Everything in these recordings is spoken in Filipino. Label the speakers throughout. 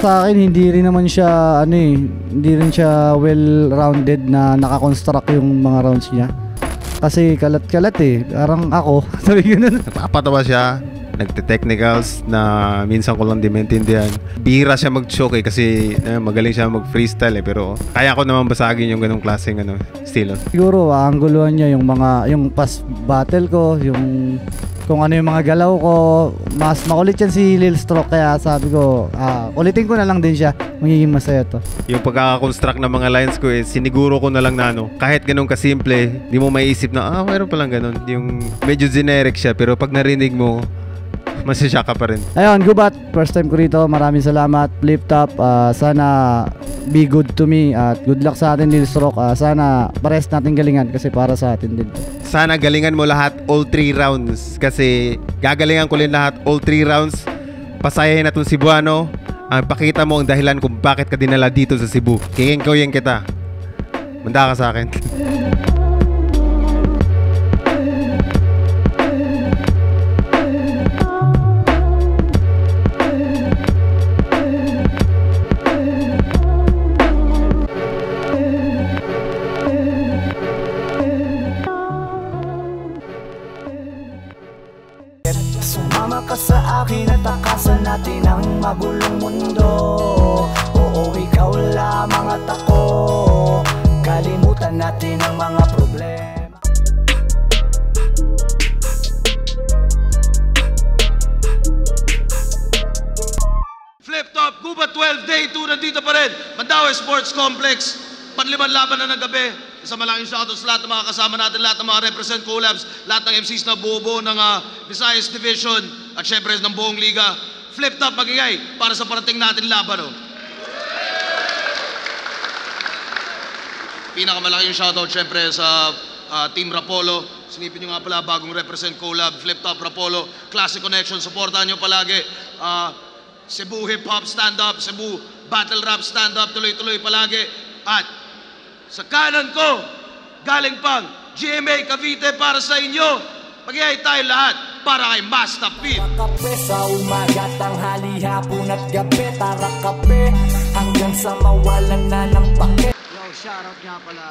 Speaker 1: sa akin, hindi rin naman siya, hindi rin siya well-rounded na nakakonstruct yung mga rounds niya. Kasi kalat-kalat eh. Parang ako, sabi ganun.
Speaker 2: Napapatawa siya, nagte-technicals na minsan ko lang di maintindihan. Bihira siya mag-choke kasi magaling siya mag-freestyle pero kaya ko naman basagin yung ganung klaseng estilo.
Speaker 1: Siguro, angguluhan niya yung past battle ko, yung kung ano yung mga galaw ko. Mas makulit yan si Lil Stroke, kaya sabi ko, ulitin ko na lang din siya. Magiging masaya to.
Speaker 2: Yung pagkakakonstruct ng mga lines ko siniguro ko na lang na kahit ganun kasimple, di mo maiisip na, mayroon palang ganun. Yung medyo generic siya, pero pag narinig mo, masasya ka pa rin.
Speaker 1: Ayun, Gubat, first time ko rito. Maraming salamat. Flip Top, sana be good to me at good luck sa atin, Lil Stroke. Sana pares natin galingan kasi para sa atin din.
Speaker 2: Sana galingan mo lahat all 3 rounds kasi gagalingan ko rin lahat all 3 rounds. Pasayahin na itong Cebuano. Pakita mo ang dahilan kung bakit ka dinala dito sa Cebu. Kikingkoyin kita. Manda ka sa akin.
Speaker 3: Sumama ka sa akin at takasan natin ang magulong mundo. Oo, ikaw lamang at ako. Kalimutan natin ang mga problema.
Speaker 4: Flip Top, Gubat 12, Day 2, nandito pa rin. Mandaue Sports Complex, panlimang laban na ng gabi. Isang malaking shoutout sa lahat ng mga kasama natin, lahat ng mga represent collabs, lahat ng MCs na buo-buo ng Visayas Division at syempre ng buong liga. Flip Top, magigay para sa parating natin laban. Pinakamalaking shoutout syempre sa Team Rapolo. Sinipin nyo nga pala bagong represent collab, Flip Top Rapolo, Classic Connection, supportahan nyo palagi. Cebu Hip Hop Stand Up, Cebu Battle Rap Stand Up, tuloy-tuloy palagi. At sa kanan ko, galing pang GMA Cavite para sa inyo. Mag-iay tayo lahat para kay Master P.
Speaker 3: Kape sa umaga, tanghali, hapon at gabi. Tara kape hanggang sa mawalan na ng pake.
Speaker 1: Yo, shoutout nga pala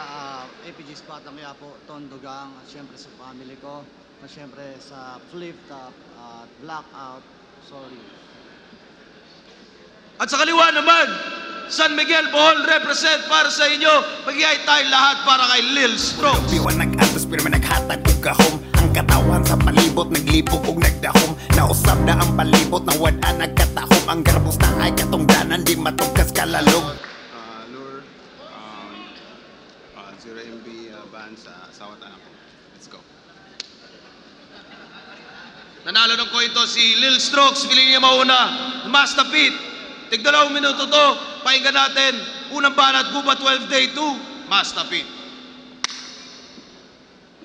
Speaker 1: APG Spot ang po, Tondo Gang, at syempre sa family ko, at syempre sa Flip Top at Blackout. Sorry.
Speaker 4: At sa kaliwa naman, San Miguel Bohol represent para sa inyo. Mag-iay tayo lahat para kay Lil Stroke.
Speaker 5: Biwan nag-atos pero naghatag og gahom. Ang katawan sa palibot naglibog og nagdahom. Nausab na ang palibot na wala nagkatahom. Ang garbos na ay katungdanan di matugkas kalalog.
Speaker 2: Lure, 0MB band sa Sawat Anak. Let's go.
Speaker 4: Nanalo ng coin to si Lil Strokes. Piling niya mauna. Master Pete. Tig-2 minuto to. Pakinggan natin. Unang banat, Gubat 12 Day 2. Master Pete.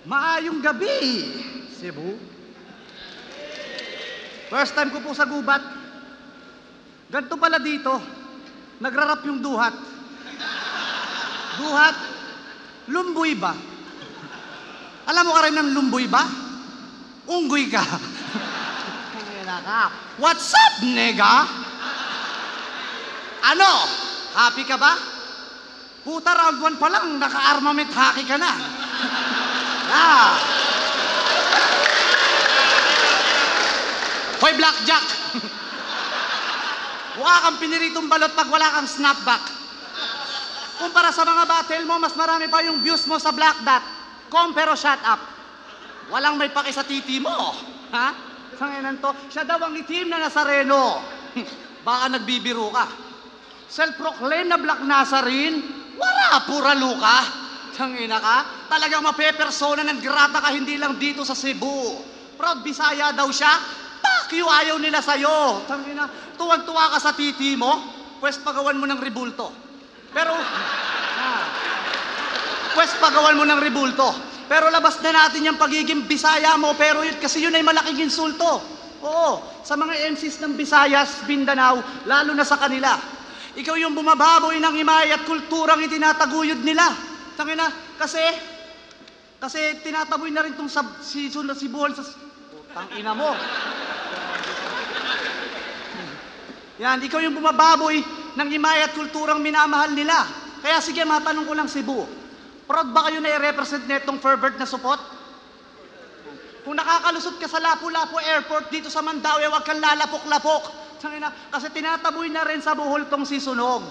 Speaker 6: Maayong gabi, Cebu. First time ko po sa Gubat. Ganito pala dito. Nagrarap yung duhat. Duhat? Lumboy ba? Alam mo ka rin ng lumboy ba? Unggoy ka. What's up, nega? Ano? Happy ka ba? Puta, round 1 pa lang, naka-armament hockey ka na. Hoy, Blackjack! Mukha kang piniritong balot pag wala kang snapback. Kumpara sa mga battle mo, mas marami pa yung views mo sa Black Dot. Pero shut up. Walang may paki sa titi mo. Ha? Sanginan to, siya daw ang itim na Nazareno. Baka nagbibiro ka. Self-proclaim na Black Nazarene, wala, pura luka. Tangina ka, talagang mapepersona ng grata ka hindi lang dito sa Cebu. Proud Bisaya daw siya, pakyo ayaw nila sa'yo. Tangina, tuwan-tuwa ka sa titi mo, pwes pagawan mo ng ribulto. Pero, pwes pagawan mo ng ribulto. Pero labas na natin yung pagiging Bisaya mo, pero yun, kasi yun ay malaking insulto. Oo, sa mga MCs ng Visayas, Mindanao, lalo na sa kanila. Ikaw yung bumababoy ng himay at kulturang itinataguyod nila. Tangina, kasi tinataboy na rin itong season na si Buhol sa... Tangina mo. Yan, ikaw yung bumababoy ng imaya at kulturang minamahal nila. Kaya sige, matanong ko lang Cebu. Proud ba kayo na i-represent netong pervert na supot? Kung nakakalusot ka sa Lapu-Lapu Airport dito sa Mandaue, huwag kang lalapok-lapok. Kasi tinataboy na rin sa buhol tong si Sunog.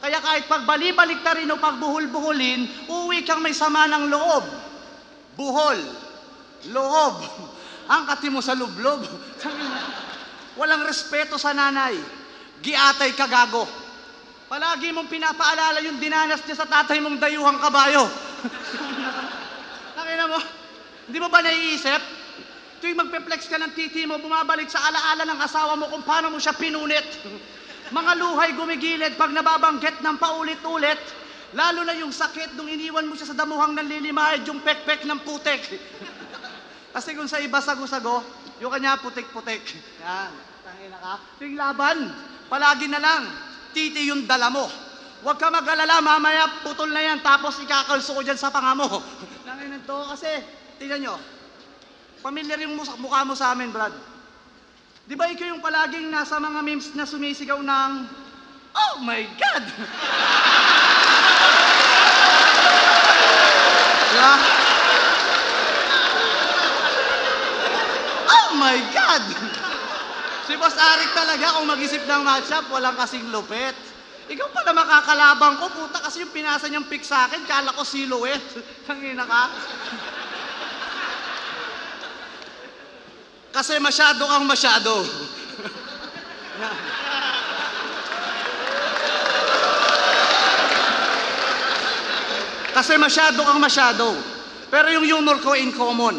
Speaker 6: Kaya kahit pagbali-balik na rin o pagbuhol-buhulin, uwi kang may sama ng loob. Buhol, loob, angkat mo sa lublob. Walang respeto sa nanay. Giatay ka gago. Palagi mong pinapaalala yung dinanas niya sa tatay mong dayuhang kabayo. Nakina mo, hindi mo ba naiisip? Tuwing magpe-flex ka ng titi mo, bumabalik sa alaala ng asawa mo kung paano mo siya pinunit. Mga luhay gumigilid pag nababanggit ng paulit-ulit, lalo na yung sakit nung iniwan mo siya sa damuhang nanlilimahid yung pek-pek ng putek. Kasi kung sa iba sago-sago, yung kanya putik-putik. Yan, tangina ka. Tuwing laban, palagi na lang, titi yung dala mo. Huwag ka mag-alala, mamaya putol na yan, tapos ikakalso ko dyan sa panga mo. Tangina to, kasi, tingnan nyo, familiar yung mukha mo sa amin, Brad. Di ba ikaw yung palaging nasa mga memes na sumisigaw ng, oh my God! Diba? Oh my God! Si Boss Arik talaga, kung mag-isip ng matchup, walang kasing lupit. Ikaw pala makakalabang ko, puta, kasi yung pinasa niyang pick sa akin, kala ko silhouette. Tangina ka. Kasi masyado kang masyado. Kasi masyado kang masyado. Pero yung humor ko in common.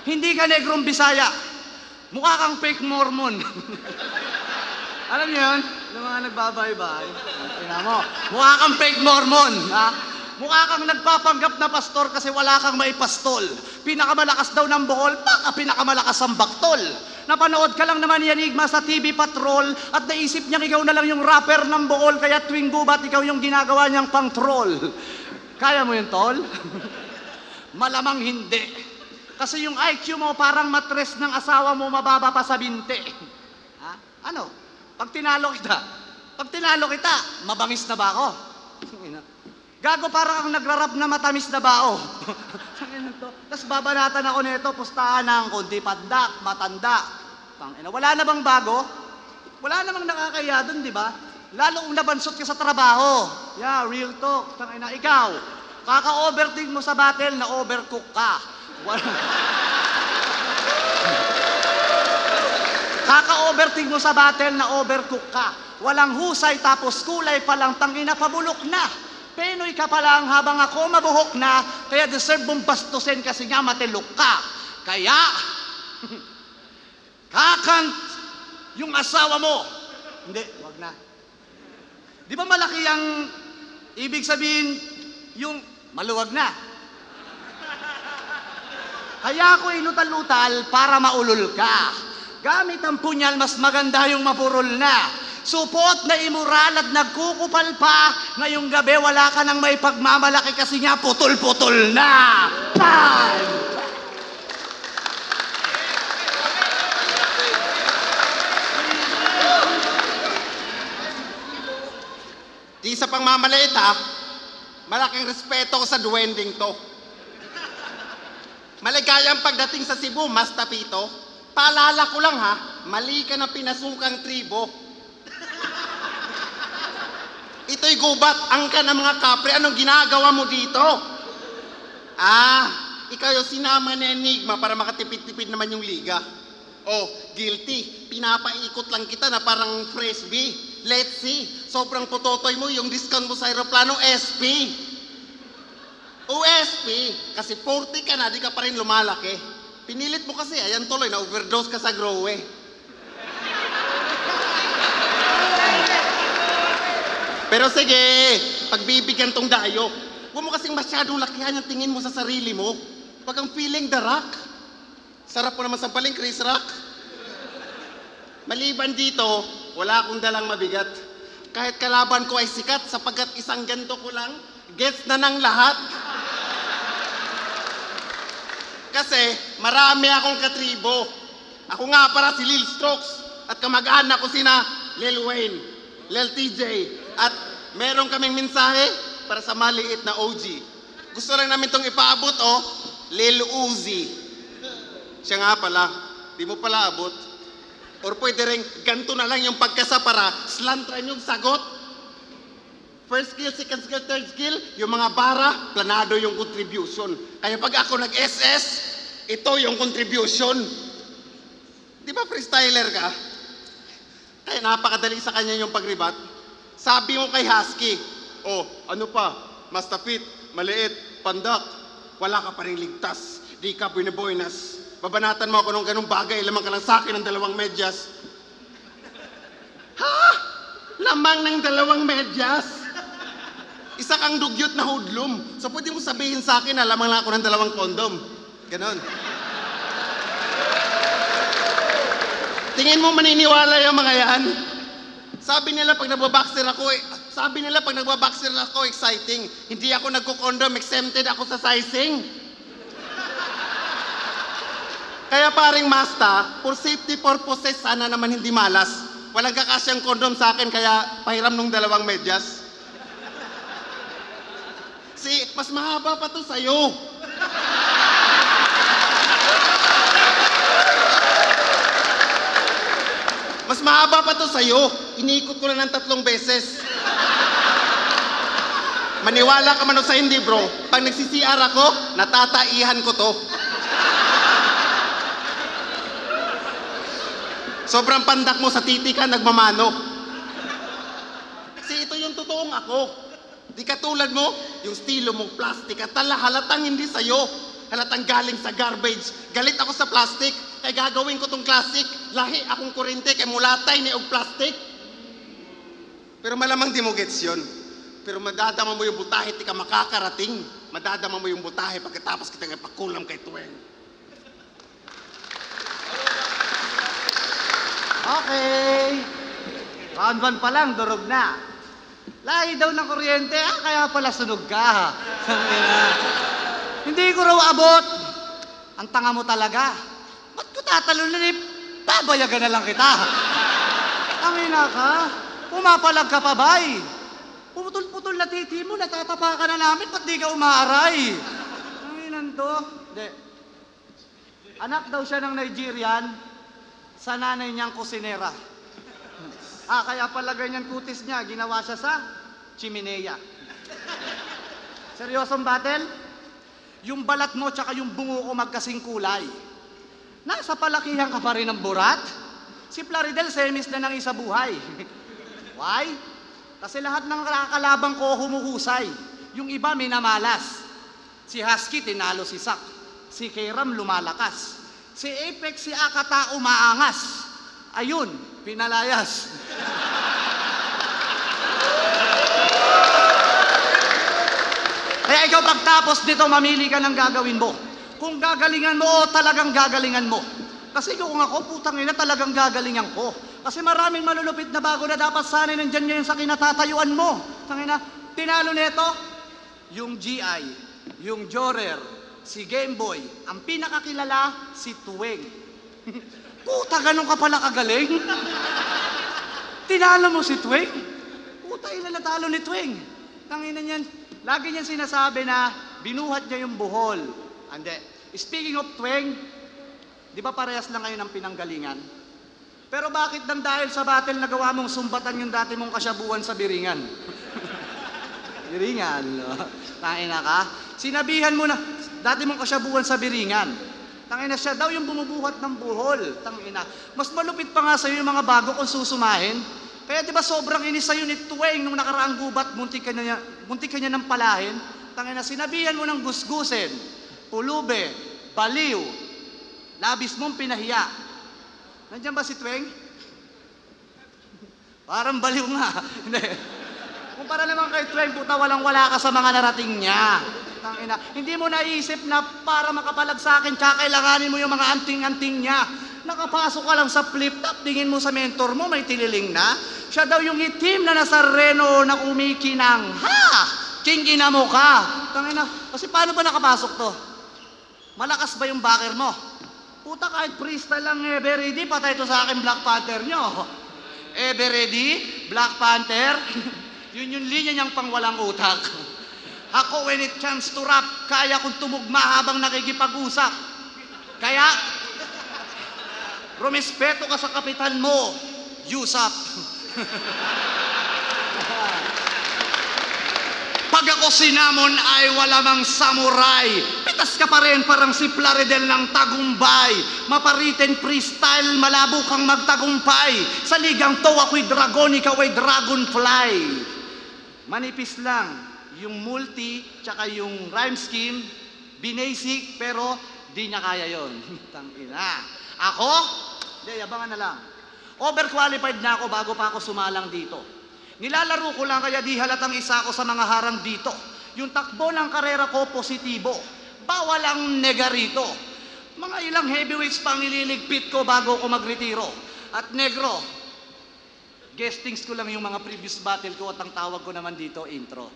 Speaker 6: Hindi ka negrong Bisaya. Mukha kang fake Mormon. Alam niyo yun? Yung mga nagbabaybay. Tingnan mo. Mukha kang fake Mormon. Ha? Mukha kang nagpapanggap na pastor kasi wala kang maipastol. Pinakamalakas daw ng Bohol, baka pinakamalakas ang Baktol. Napanood ka lang naman ni Enigma sa TV Patrol at naisip niyang ikaw na lang yung rapper ng Bohol kaya tuwing gubat ikaw yung ginagawa niyang pang-troll. Kaya mo yun, tol? Malamang hindi. Kasi yung IQ mo parang matres ng asawa mo mababa pa sa binte. Ha? Ano? Pag tinalo kita, mabangis na ba ako? Gago, parang ang nagrarap na matamis na bao. Tapos babanatan ako nito, pustahan ng kundi pandak, matanda. Wala na bang bago? Wala namang nakakaya dun, di ba? Lalo kung nabansot ka sa trabaho. Yeah, real talk. Tangina, ikaw, kaka-overthink mo sa battle na overcook ka. Kaka-overthink mo sa battle na overcook ka. Walang husay tapos kulay palang tangina, pabulok na. Penoy ka pa lang habang ako mabuhok na, kaya deserve mong bastusin kasi nga matilok ka. Kaya, kakant yung asawa mo. Hindi, wag na. Di ba malaki ang ibig sabihin yung maluwag na? Kaya ako inutal-utal para maulol ka. Gamit ang punyal, mas maganda yung mapurol na. Supot na imural at nagkukupal pa. Ngayong gabi wala ka nang may pagmamalaki kasi nga putol-putol na. Pan!
Speaker 5: Di sa pangmamaliit ha, malaking respeto ko sa duwending to. Maligayang pagdating sa Cebu, Mas Tapito. Paalala ko lang ha, mali ka ng pinasukang tribo. Ito'y gubat, angka ng mga kapre, anong ginagawa mo dito? Ikaw yung sinama ni Enigma para makatipid-tipid naman yung liga. Oh, guilty. Pinapaikot lang kita na parang frisbee. Let's see. Sobrang putotoy mo yung discount mo sa aeroplano, SP. OSP. Kasi 40 ka na, di ka pa rin lumalaki. Pinilit mo kasi, ayan tuloy, na-overdose ka sa growe. Pero sige, pagbibigyan tong dayo. Huwag mo kasing masyadong lakihan yung tingin mo sa sarili mo. Pag ang feeling the rock. Sarap mo naman sa paling, Chris Rock. Maliban dito, wala akong dalang mabigat. Kahit kalaban ko ay sikat sapagkat isang ganto ko lang, gets na ng lahat. Kasi marami akong katribo. Ako nga para si Lil Strokes at kamag-anak ko sina Lil Wayne, Lil TJ, At meron kaming mensahe para sa maliit na OG. Gusto lang namin itong ipaabot, Lil Uzi. Siya nga pala, di mo pala abot. Or pwede rin, ganito na lang yung pagkasa para slantran yung sagot. First skill, second skill, third skill, yung mga bara, planado yung contribution. Kaya pag ako nag-SS, ito yung contribution. Di ba freestyler ka? Kaya napakadali sa kanya yung pagribat. Sabi mo kay Husky, ano pa? Mastafit, maliit, pandak, wala ka pa rin ligtas. Di ka binaboynas. Babanatan mo ako ng ganung bagay, lamang ka lang sa akin ng 2 medyas. Ha? Lamang ng 2 medyas? Isa kang dugyot na hoodlum. So pwede mo sabihin sa akin na lamang lang ako ng 2 kondom. Ganon. Tingin mo maniniwala yung mga yan? Sabi nila pag nagbaboxer ako, exciting. Hindi ako nagko-condom, exempted ako sa sizing. Kaya paring Masta, for safety purposes, sana naman hindi malas. Walang kakasyang kondom sa akin, kaya pahiram nung 2 medyas. Mas mahaba pa to sa'yo. Mas mahaba pa to sa'yo. Iniikot ko na ng 3 beses. Maniwala ka man o sa hindi, bro. Pag nagsi-CR ako, natataihan ko to. Sobrang pandak mo sa titi ka, nagmamano. Kasi ito yung totoong ako. Di katulad mo, yung estilo mong plastic at halatang hindi sa'yo. Halatang galing sa garbage. Galit ako sa plastic, kaya gagawin ko tong classic. Lahi akong kurente, kaya mulatay ni og plastic. Pero malamang di mo gets yun. Pero madadama mo yung butahe, di ka makakarating. Madadama mo yung butahe pagkatapos kitang ipakulam kay Tuweng.
Speaker 6: Okay. Round 1 pa lang, durog na. Lahi daw ng kuryente, kaya pala sunog ka. Hindi ko raw abot. Ang tanga mo talaga. Ba't ko tatalunan eh? Babayagan na lang kita. Tangina ka. Pumapalag ka pa ba eh? Putol-putol na titi mo, natatapakan na namin, ba't di ka umaaray? Tanginan to. Hindi. Anak daw siya ng Nigerian, sa nanay niyang kusinera. Kaya pala ganyan kutis niya, ginawa siya sa chimenea. Seryosong battle? Yung balat mo tsaka yung bungo ko magkasing kulay. Nasa palakihan ka pa rin ng burat? Si Plaridel semis na ng isa buhay. Why? Kasi lahat ng kalaban ko humuhusay. Yung iba minamalas. Si Husky tinalo si Sak. Si Kairam lumalakas. Si Apex, si Akata umaangas. Ayun, pinalayas. Kaya ikaw pagtapos nito, mamili ka ng gagawin mo. Kung gagalingan mo o talagang gagalingan mo. Kasi kung ako, putang ina, talagang gagalingan ko. Kasi maraming malulupit na bago na dapat sana nandyan ngayon sa kinatatayuan mo. Tangina, tinalo nito, yung GI, yung Jorer, si Gameboy, ang pinakakilala, si Tuweng. Puta, ganun ka pala kagaling? Tinalo mo si Tuweng? Puta, ilan natalo ni Tuweng? Tangina niyan, lagi niyan sinasabi na binuhat niya yung buhol. Ande, speaking of Tuweng, di ba parehas lang kayo ng pinanggalingan? Pero bakit nang dahil sa battle nagawa mong sumbatan yung dati mong kasyabuhan sa Biringan? Biringan, no? Tangina ka? Sinabihan mo na, dati mong kasyabuhan sa Biringan. Tangina siya daw yung bumubuhat ng buhol. Tangina. Mas malupit pa nga sa'yo yung mga bago kung susumahin. Kaya di ba sobrang inis sa'yo ni Tuweng nung nakaraang gubat, muntik ka niya ng palahin. Tangina, sinabihan mo ng gusgusin, pulube, baliw, labis mong pinahiya. Nandiyan ba si Tuweng? Parang baliw nga. Hindi. Kumpara naman kay Tuweng, puta, walang-wala ka sa mga narating niya. Tangina. Hindi mo naisip na para makapalag sa akin, kakailanganin mo yung mga anting-anting niya. Nakapasok ka lang sa flip-top, tingin mo sa mentor mo, may tililing na. Siya daw yung itim na nasa reno na umikinang. Ha! Kingina mo ka. Tangina. Kasi paano ba nakapasok to? Malakas ba yung backer mo? Puta, kahit freestyle lang, ever ready, patay to sa akin Black Panther nyo. Ever ready? Black Panther? Yun yung linya niyang pang walang utak. Ako, when it comes to rap, kaya kong tumugma habang nakikipag-usap. Kaya, rumespeto ka sa kapitan mo, Yusap. Pag ako sinamon ay wala mang samurai. Pitas ka pa rin parang si Plaridel ng tagumpay. Maparitin freestyle, malabo kang magtagumpay. Sa ligang to ako'y dragon, ikaw ay dragonfly. Manipis lang yung multi, tsaka yung rhyme scheme, binasic, pero di niya kaya yon. Tangina. Ako? Di, abangan na lang. Overqualified na ako bago pa ako sumalang dito. Nilalaro ko lang kaya di halatang isa ako sa mga harang dito. Yung takbo ng karera ko, positibo. Bawal ang negarito. Mga ilang heavyweights pang ililigpit ko bago ko magretiro. At negro, guestings ko lang yung mga previous battle ko at ang tawag ko naman dito, intro.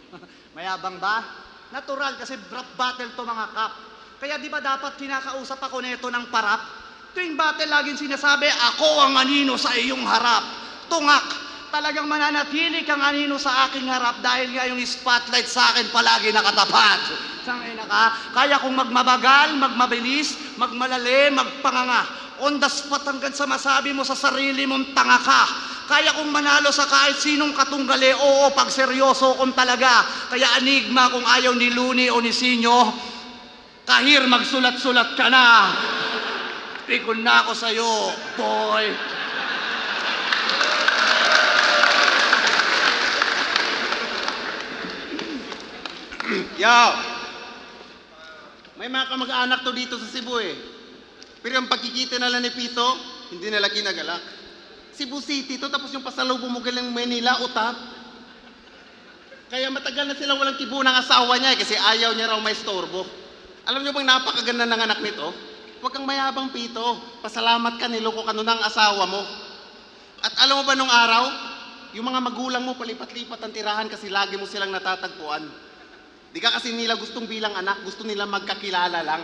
Speaker 6: Mayabang ba? Natural kasi rap battle to mga kap. Kaya di ba dapat kinakausap ako neto ng parap? Tuwing battle laging sinasabi, ako ang anino sa iyong harap. Tungak! Talagang mananatili kang anino sa aking harap dahil nga yung spotlight sa akin palagi nakatapat. Sangay na ka, kaya kong magmabagal, magmabilis, magmalali, magpanganga. On the spot hanggang sa masabi mo sa sarili mong tanga ka. Kaya kong manalo sa kahit sinong katunggali, oo, pag seryoso kong talaga. Kaya enigma kung ayaw ni Luni o ni Sinyo, kahir magsulat-sulat ka na. Pikon na ako sa'yo, boy.
Speaker 5: Yo! May mga kamag-anak to dito sa Cebu eh. Pero ang pagkikita nila ni Pito, hindi nila ginagalak. Cebu City to, tapos yung pasalubong mo galing Manila, utap. Kaya matagal na silang walang kibo ng asawa niya eh, kasi ayaw niya raw may storbo. Alam niyo bang napakaganda ng anak nito? Huwag kang mayabang, Pito. Pasalamat ka, niloko ka nun ng asawa mo. At alam mo ba nung araw, yung mga magulang mo palipat-lipat ang tirahan kasi lagi mo silang natatagpuan. Di ka kasi nila gustong bilang anak, gusto nila magkakilala lang.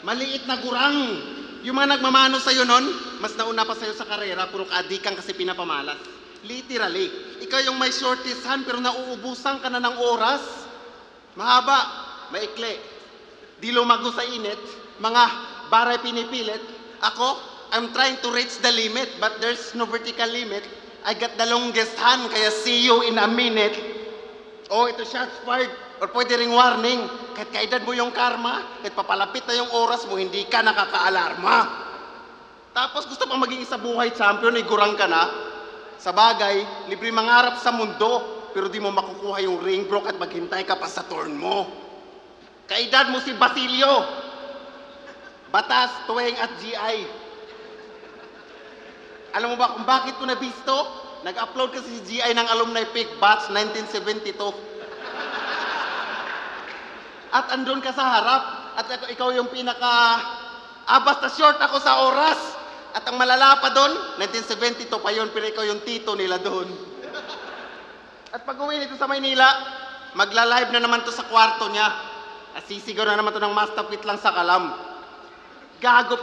Speaker 5: Maliit na gurang. Yung mga nagmamano sa'yo nun, mas nauna pa sa'yo sa karera, puro kaadikan kasi pinapamalas. Literally. Ikaw yung may shortest hand pero nauubusan ka na ng oras. Mahaba, maikli. Di lumago sa init, mga baray pinipilit. Ako, I'm trying to reach the limit but there's no vertical limit. I got the longest hand, kaya see you in a minute. Oh, ito shots fired. Or pwede ring warning. Kahit kaedad mo yung karma, kahit papalapit na yung oras mo, hindi ka nakakaalarma. Tapos gusto pang maging isa buhay champion, igurang ka na. Sa bagay, libre mangarap sa mundo, pero di mo makukuha yung ring, bro, at maghintay ka pa sa turn mo. Kaedad mo si Basilio. Batas, tuwing at GI. Alam mo ba kung bakit ko nabisto? Nag-upload kasi si GI ng Alumni Peak Batch 1972. At andun ka sa harap. At ikaw yung pinaka... basta short ako sa oras. At ang malala pa doon, 1972 pa yun, pero ikaw yung tito nila doon. At pag uwi nito sa Maynila, magla-live na naman to sa kwarto niya. At sisigaw na naman to ng mastapit lang sa kalam. Gago,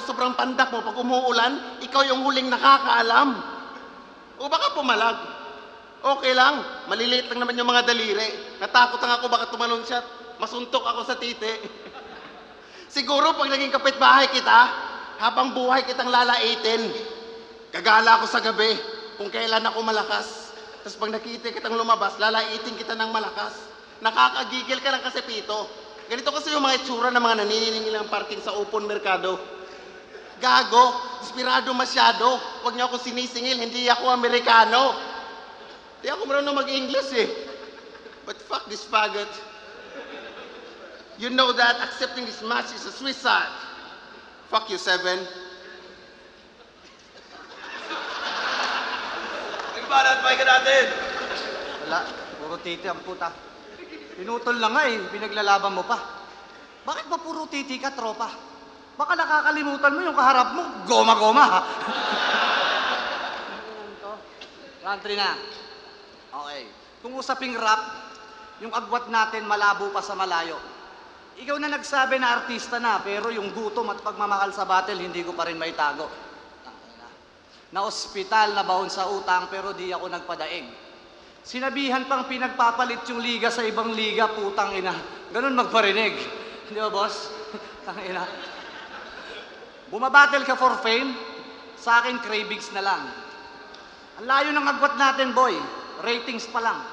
Speaker 5: sobrang pandak mo. Pag umuulan, ikaw yung huling nakakaalam. O baka pumalag. Okay lang. Maliliit lang naman yung mga daliri. Natakot lang ako baka tumalon siya. Masuntok ako sa titi. Siguro pag naging kapitbahay kita, habang buhay kitang lalaitin. Gagala ako sa gabi kung kailan ako malakas. Tapos pag nakita kitang lumabas, lalaitin kita ng malakas. Nakakagigil ka lang kasi, Pito. Ganito kasi yung mga itsura ng mga naniningil ng parking sa open merkado. Gago, inspirado masyado. Huwag niyo ako sinisingil, hindi ako Amerikano. Hindi ako marunong mag-English eh. But fuck this faggot. You know that accepting this match is a suicide. Fuck you, Seven.
Speaker 4: Nagbalat, pahinga natin.
Speaker 6: Wala, puro titi ang puta. Pinutol lang nga eh, pinaglalaban mo pa. Bakit ba puro titi ka, tropa? Baka nakakalimutan mo yung kaharap mo, goma-goma ha. Country na. Okay. Kung usaping rap, yung agwat natin malabo pa sa malayo. Ikaw na nagsabi na artista na, pero yung gutom at pagmamahal sa battle, hindi ko pa rin maitago. Na ospital na baon sa utang pero di ako nagpadaig. Sinabihan pang pinagpapalit yung liga sa ibang liga, putang ina. Ganun magparinig. Di ba, boss? Tang ina. Bumabattle ka for fame, sa akin cravings na lang. Ang layo ng agwat natin, boy. Ratings pa lang.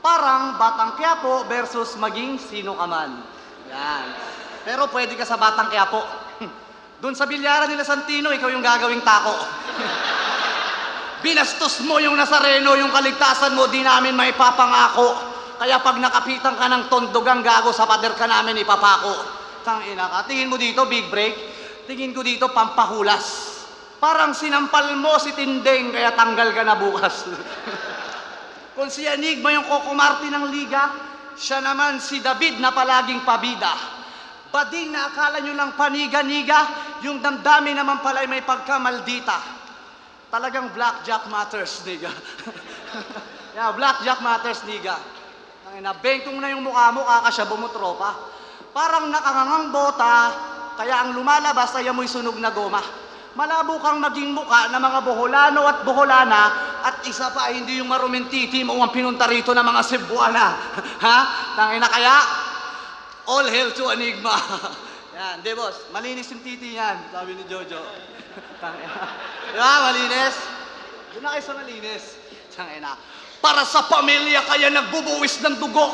Speaker 6: Parang Batang Quiapo versus maging sino ka man. Yan. Pero pwede ka sa Batang Quiapo. Doon sa bilyaran nila Santino, ikaw yung gagawing tako. Binastos mo yung Nazareno, yung kaligtasan mo, di namin maipapangako. Kaya pag nakapitan ka ng tondogang gago, sa pader ka namin ipapako. Tangina ka. Tingin mo dito, big break. Tingin ko dito, pampahulas. Parang sinampal mo si Tindeng, kaya tanggal ka na bukas. Kung si Enigma yung Coco Martin ng liga, siya naman si David na palaging pabida. Bading na akala nyo lang paniga-niga, yung damdamin naman pala ay may pagkamaldita. Talagang blackjack matters, niga. Yeah, blackjack matters, niga. Bengkong na yung mukha mo, kakasya bumutropa. Parang nakangangang bota, kaya ang lumalabas ay amoy sunog na goma. Malabo kang maging mukha ng mga Boholano at Boholana, at isa pa, hindi yung maruming titi mo ang pinunta rito ng mga Cebuana. Ha? Tangina kaya, all hail to Enigma. Yan, di boss, malinis yung titi yan, sabi ni Jojo. Di ba, malinis? Doon na kayo sa malinis. Tangina. Para sa pamilya kaya nagbubuwis ng dugo,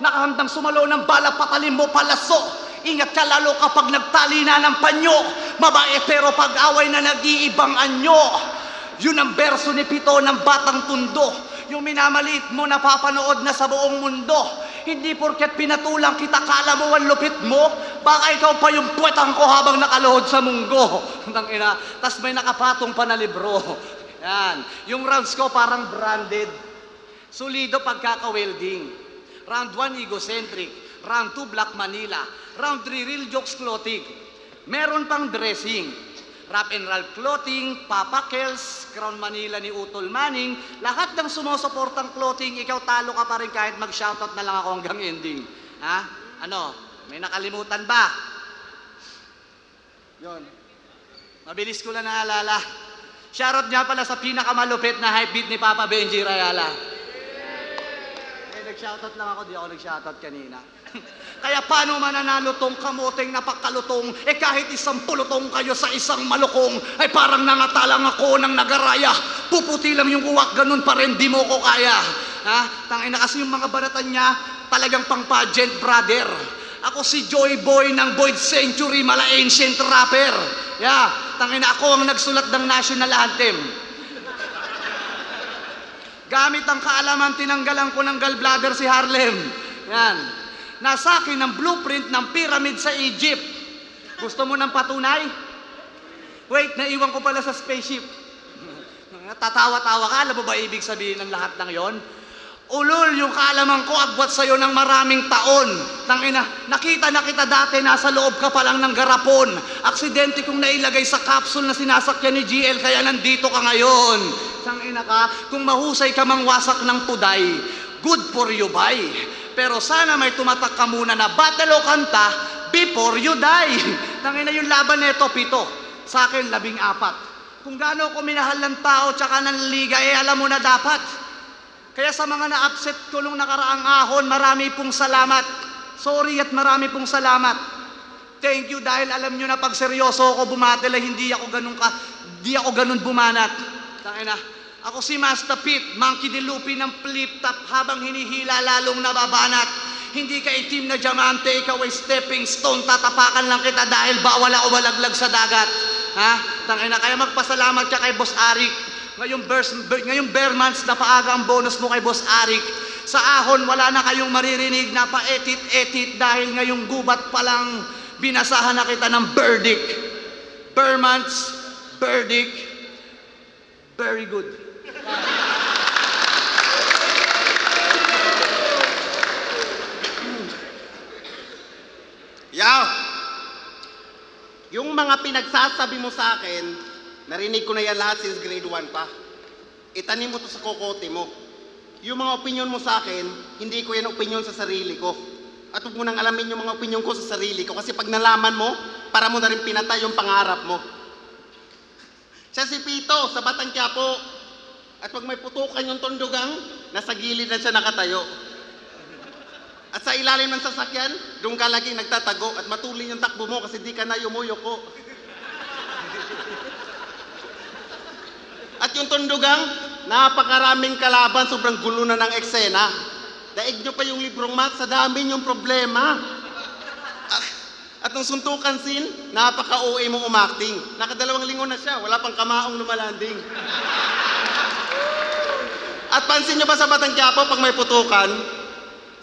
Speaker 6: nakahandang sumalo ng bala, patalim mo palaso. Ingat ka lalo kapag nagtali na ng panyo, mabae pero pag-away na nag-iibang anyo. Yun ang berso ni Pito ng Batang Tundo, yung minamaliit mo napapanood na sa buong mundo. Hindi porket pinatulang kita, kala mo ang lupit mo, baka ikaw pa yung puwetang ko habang nakaluhod sa munggo. Tas may nakapatong pa na libro. Yan. Yung rounds ko parang branded. Solido pagkaka-welding. Round 1, egocentric. Round 2, Black Manila. Round 3, real jokes clothing. Meron pang dressing. Rap and roll clothing, Papa Kels, Crown Manila ni Utol Manning, lahat ng sumusuportang clothing, ikaw talo ka pa rin kahit mag-shoutout na lang ako hanggang ending. Ha? Ano? May nakalimutan ba? Yun. Mabilis ko lang naalala. Shoutout niya pala sa pinakamalupit na hype beat ni Papa Benji Rayala. Nag-shoutout lang ako, di ako nag-shoutout kanina. Kaya paano mananalo tong kamoteng napakalutong, kahit isang pulutong kayo sa isang malukong, ay parang nangatalang ako ng nagaraya. Puputi lang yung uwak, ganun pa rin, di mo ko kaya. Ha? Tangina kasi yung mga banatan niya, talagang pang pageant, brother. Ako si Joy Boy ng Boyd Century, mala ancient rapper. Yeah, tangina ako ang nagsulat ng national anthem. Gamit ang kaalaman, tinanggalan ko ng gallbladder si Harlem. Yan. Nasa akin ang blueprint ng pyramid sa Egypt. Gusto mo ng patunay? Wait, naiwan ko pala sa spaceship. Tatawa-tawa ka, alam mo ba ibig sabihin ng lahat ng yon? Ulol yung kaalaman ko, agwat sa'yo ng maraming taon. Tangina, nakita na kita dati, nasa loob ka pa lang ng garapon. Aksidente kong nailagay sa capsule na sinasakyan ni GL, kaya nandito ka ngayon. Tangina ka, kung mahusay ka mang wasak ng puday, good for you, bye. Pero sana may tumatak ka muna na battle o kanta before you die. Tangina yung laban nito, Pito. Sa akin, 14. Kung gaano ko minahal ng tao tsaka ng liga, alam mo na dapat. Kaya sa mga na-upset ko nung nakaraang ahon, marami pong salamat. Sorry at marami pong salamat. Thank you dahil alam nyo na pag seryoso ako bumatela, hindi ako ganun bumanat. Tangina. Ako si Master Pete, Monkey D. Lupi ng flip-top habang hinihila lalong nababanat. Hindi ka itim na diamante, ikaw ay stepping stone, tatapakan lang kita dahil bawal ako malaglag sa dagat. Ha? Tangina, kaya magpasalamat ka kay Boss Arik. Ngayong bare months na paaga ang bonus mo kay Boss Arik. Sa ahon, wala na kayong maririnig na pa-edit dahil ngayong gubat pa lang binasahan na kita ng verdict. Bare months, verdict, very good.
Speaker 5: Yaw! Yung mga pinagsasabi mo sa akin, narinig ko na yan lahat since grade 1 pa. Itanim mo to sa kokote mo. Yung mga opinion mo sa akin, hindi ko yan opinion sa sarili ko. At huwag mo nang alamin yung mga opinion ko sa sarili ko kasi pag nalaman mo, para mo na rin pinatay yung pangarap mo. Siya si Pito sa Batang Quiapo. At pag may putukan yung tondogang, nasa gilid na siya nakatayo. At sa ilalim ng sasakyan, doon ka lagi nagtatago at matuloy yung takbo mo kasi di ka na yumuyoko. At yung tondogang, napakaraming kalaban, sobrang gulo na ng eksena. Daig nyo pa yung librong math, sa dami yung problema. At nung suntukan scene, napaka-OA mong umakting. Nakadalawang linggo na siya, wala pang kamaong lumalanding. At pansin nyo ba sa Batang Quiapo, pag may putukan,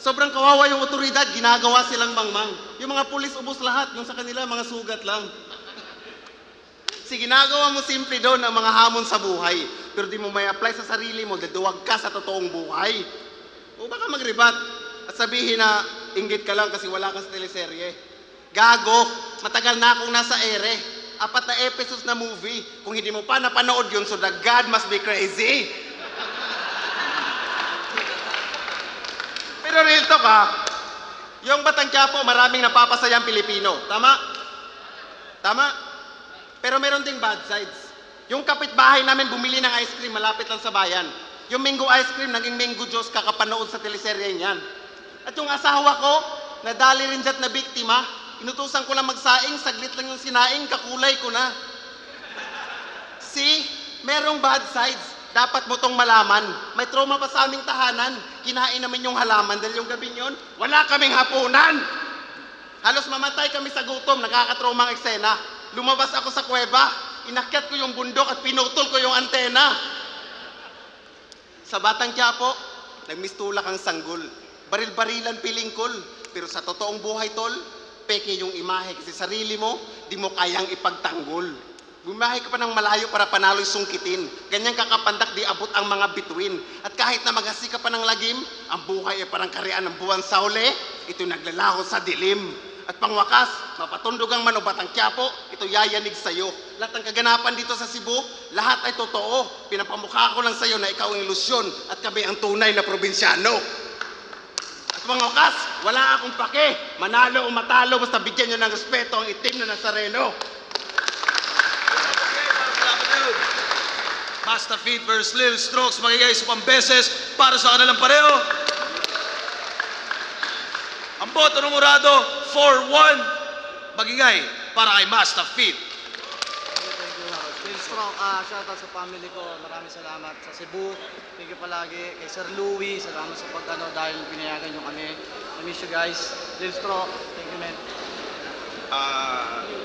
Speaker 5: sobrang kawawa yung otoridad, ginagawa silang mangmang. Yung mga pulis ubos lahat, yung sa kanila mga sugat lang. Ginagawa mo simple doon ang mga hamon sa buhay, pero di mo may apply sa sarili mo, daduwag ka sa totoong buhay. O baka magribat at sabihin na inggit ka lang kasi wala kang teleserye. Gago, matagal na akong nasa ere. 4 na episodes na movie. Kung hindi mo pa napanood yun, so the God must be crazy. Pero real talk ha, yung Batang Quiapo, maraming napapasayang Pilipino. Tama? Tama? Pero meron ding bad sides. Yung kapitbahay namin bumili ng ice cream malapit lang sa bayan. Yung mango ice cream, naging mango juice kakapanood sa teleserye niyan. At yung asawa ko, nadali rin dyan na biktima, inutusan ko lang magsaing, saglit lang yung sinaing, kakulay ko na. See, merong bad sides. Dapat mo tong malaman. May trauma pa sa aming tahanan. Kinain namin yung halaman dahil yung gabi yun, wala kaming hapunan. Halos mamatay kami sa gutom, nakakatraumang eksena. Lumabas ako sa kuweba, inakyat ko yung bundok at pinutol ko yung antena. Sa Batang Quiapo, nagmistulak ang sanggol. Baril-barilan pilingkol. Pero sa totoong buhay, tol, peke yung imahe kasi sarili mo, di mo kayang ipagtanggol. Bumahay ka pa ng malayo para panalo'y sungkitin. Ganyan kakapandak di abot ang mga bituin. At kahit na magasi ka pa ng lagim, ang buhay ay parang karian ng buwan sa uli, ito naglalaho sa dilim. At pangwakas, mapatundugang man o Batang Quiapo, ito yayanig sa'yo. Lahat ng kaganapan dito sa Cebu, lahat ay totoo. Pinapamukha ko lang sa'yo na ikaw ang ilusyon at kami ang tunay na probinsyano. At pangwakas, wala akong pake. Manalo o matalo, basta bigyan nyo ng respeto ang itim na Nazareno.
Speaker 4: Master Feet versus Lil Strokes, magigay sa pambeses para sa kanilang pareho. Ang boto ng Murado, 4-1, magigay para kay Master Feet.
Speaker 6: Thank you. Lil Stroke, shoutout sa family ko. Maraming salamat sa Cebu. Thank you palagi kay Sir Louie. Salamat sa dahil pinayagan nyo kami. I miss you guys. Lil Stroke, thank you man.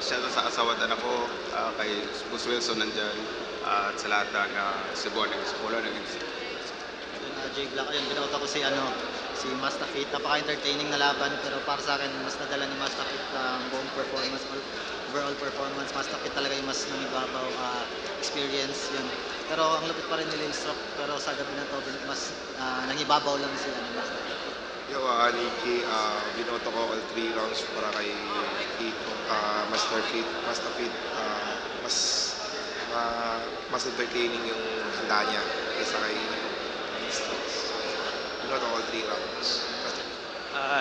Speaker 7: Shoutout sa asawa at anak ko, kay Bus Wilson nandyan, at sa lahat ng Cebuano,
Speaker 8: Jay Black, ayun, binota ko si Master Feet. Napaka-entertaining na laban, pero para sa akin, mas nadala ni Master Feet ang buong performance, overall performance. Master Feet talaga yung mas nangibabaw experience yun. Pero ang lupit pa rin ni Lil Stroke, pero sa gabi na to, mas nangibabaw lang si Master Feet.
Speaker 7: Yo, Nikki, binoto ko all 3 rounds para kay Master Feet. Master Feet, mas entertaining yung handa niya kaysa kay Strokes. Binoto ko all 3 rounds.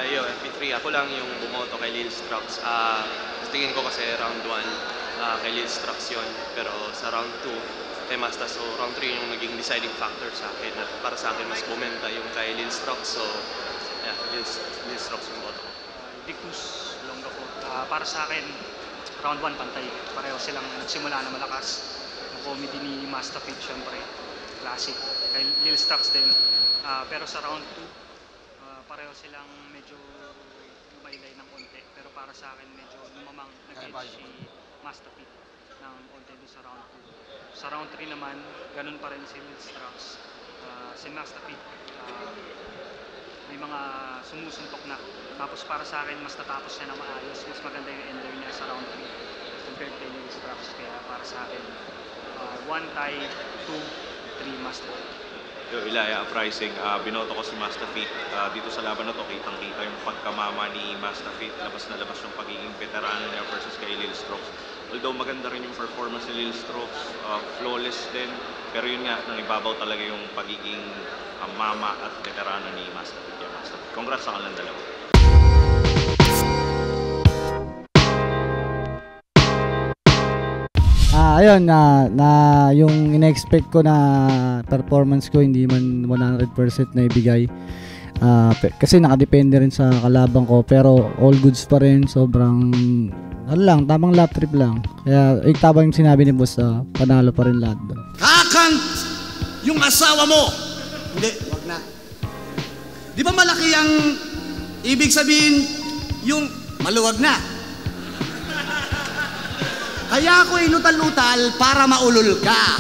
Speaker 9: MP3, ako lang yung bumoto kay Lil Strokes. Tingin ko kasi round 1 kay Lil Strokes yun. Pero sa round 2, kay Master. So round 3 yung naging deciding factor sa akin. At para sa akin, mas bumenta yung kay Lil Strokes. So, yeah, Lil Strokes yung boto.
Speaker 10: Dictus Longo po. Para sa akin, round 1 pantay. Pareho silang nagsimula na malakas. Yung comedy ni Master Feet, syempre, classic. Kay Lil Strokes din. Pero sa round 2, pareho silang medyo lumaylay ng konti. Pero para sa akin, medyo lumamang nag-edge si Master Feet ng konti doon sa round 2. Sa round 3 naman, ganun pa rin si Lil Strokes. Si Master Feet, may mga sumusuntok na. Tapos para sa akin, mas natapos niya na maayos. Mas maganda yung ender niya sa round 3 compared kay Lil Strokes. Kaya para sa akin, 1 tie, 2, 3 Master Feet.
Speaker 11: Yo, Ilaya Uprising, binoto ko si Master Feet. Dito sa laban na to, kitang-kita yung pagkamama ni Master Feet. Labas na labas yung pagiging veterano niya versus kay Lil Strokes. Although maganda rin yung performance ni Lil Strokes, flawless din. Pero yun nga, nangibabaw talaga yung pagiging mama at veterano ni Master Feet. Yeah, Master Feet. Congrats sa kanilang dalawa.
Speaker 1: Ayun na yung in-expect ko na performance ko hindi man 100% na ibigay. Kasi nakadepende rin sa kalaban ko, pero all goods pa rin. Sobrang tamang lap trip lang. Kaya tama yung sinabi ni boss, panalo pa rin lahat doon.
Speaker 6: Kakant yung asawa mo. Hindi, wag na. Di ba malaki ang ibig sabihin yung maluwag na? Kaya ako inutal-utal para maulol ka.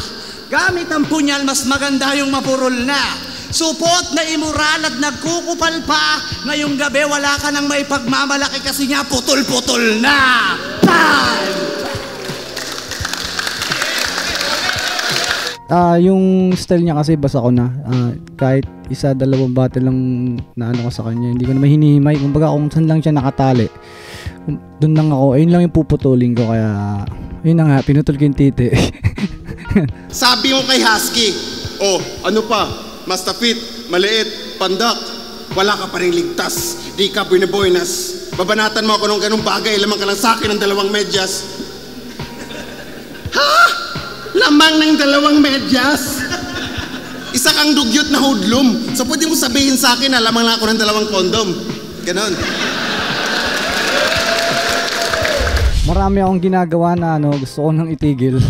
Speaker 6: Gamit ang punyal, mas maganda yung mapurol na. Supot na imural at nagkukupal pa. Ngayong gabi wala ka nang may pagmamalaki kasi nga putol-putol na.
Speaker 1: Yung style niya kasi basa ko na. Kahit isa, dalawang battle lang na ko sa kanya, hindi ko naman hinihimay. Kumbaga kung saan lang siya nakatali, doon lang ako, ayun lang yung puputulin ko. Kaya yun na nga, pinutol ko yung titi.
Speaker 5: Sabi mo kay Husky, ano pa? Mastafit, maliit, pandak, wala ka pa rin ligtas. Di ka binaboynas. Babanatan mo ako ng ganung bagay, lamang ka lang sa akin ng 2 medyas. Ha? Lamang ng 2 medyas? Isa kang dugyot na hoodlum. So pwede mo sabihin sa akin na lamang lang ako ng 2 kondom. Ganon.
Speaker 1: Marami akong ginagawa na gusto ko nang itigil.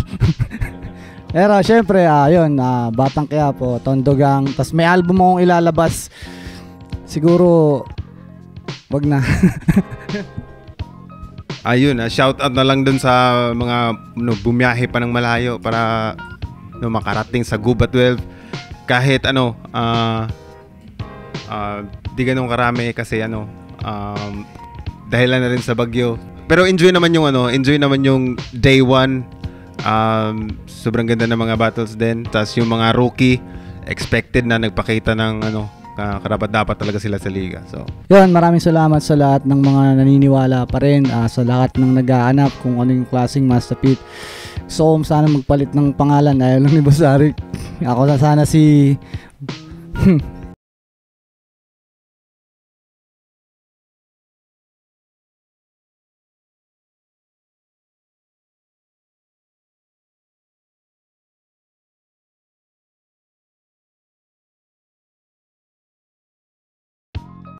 Speaker 1: Pero syempre, Batang Quiapo, Tondogang, tas may album akong ilalabas. Siguro, wag na.
Speaker 2: Ayun, shout out na lang dun sa mga bumiyahe pa ng malayo para makarating sa Gubat 12. Kahit di ganun karami kasi dahilan na rin sa bagyo. Pero enjoy naman yung day 1. Sobrang ganda ng mga battles din. Tas yung mga rookie, expected na nagpakita ng karapat-dapat talaga sila sa liga. So,
Speaker 1: yun, maraming salamat sa lahat ng mga naniniwala pa rin, sa lahat ng nag-aanap kung ano yung klaseng Mastafit. So, sana magpalit ng pangalan, ayaw lang ni Boss Arik. Ako na sana si